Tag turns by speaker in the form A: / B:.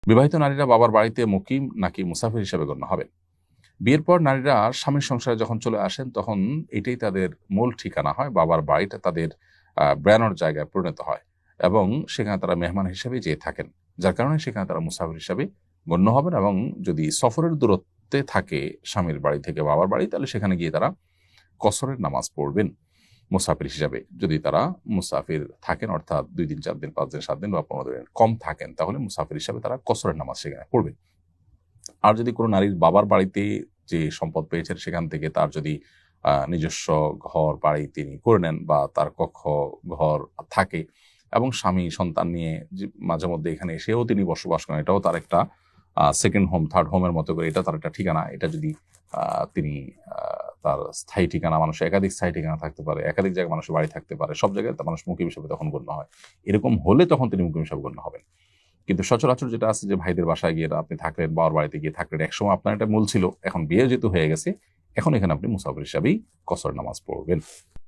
A: বিবাহিত নারীরা বাবার বাড়িতে মুকিম নাকি মুসাফির হিসেবে গণ্য হবেন? বিয়ের পর নারীরা স্বামীর সংসারে যখন চলে আসেন তখন এটাই তাদের মূল ঠিকানা হয়, বাবার বাড়িটা তাদের বেড়ানোর জায়গায় পরিণত হয় এবং সেখানে তারা মেহমান হিসেবে যেয়ে থাকেন, যার কারণে সেখানে তারা মুসাফির হিসেবে গণ্য হবেন। এবং যদি সফরের দূরত্বে থাকে স্বামীর বাড়ি থেকে বাবার বাড়ি, তাহলে সেখানে গিয়ে তারা কসরের নামাজ পড়বেন মুসাফির হিসাবে। যদি তারা মুসাফির থাকেন, অর্থাৎ 2 দিন 4 দিন 5 দিন 7 দিন বা 15 দিন কম থাকেন, তাহলে মুসাফির হিসাবে তারা কসরের নামাজ সেখানে পড়বেন। আর যদি কোনো নারীর বাবার বাড়িতে যে সম্পদ পেয়েছেন সেখান থেকে তার যদি নিজস্ব ঘর বাড়ি তিনি করে নেন বা তার কক্ষ ঘর থাকে এবং স্বামী সন্তান নিয়ে মাঝে মধ্যে এখানে এসেও তিনি বসবাস করেন, এটাও তার একটা সেকেন্ড হোম, থার্ড হোমের মতো করে, এটা তার একটা ঠিকানা। এটা যদি তিনি তার স্থায়ী ঠিকানা, মানুষের একাধিক স্থায়ী ঠিকানা থাকতে পারে, একাধিক জায়গায় মানুষের বাড়ি থাকতে পারে, সব জায়গায় মানুষ মুকিম হিসেবে তখন গণ্য হয়। এরকম হলে তখন তিনি মুকিম হিসেবে গণ্য হবেন। কিন্তু সচরাচর যেটা আছে যে ভাইদের বাসায় গিয়ে আপনি থাকলেন, বাবার বাড়িতে গিয়ে থাকলেন, একসময় আপনার এটা মূল ছিল, এখন বিয়ে যেহেতু হয়ে গেছে, এখন এখানে আপনি মুসাফির হিসাবেই কসর নামাজ পড়বেন।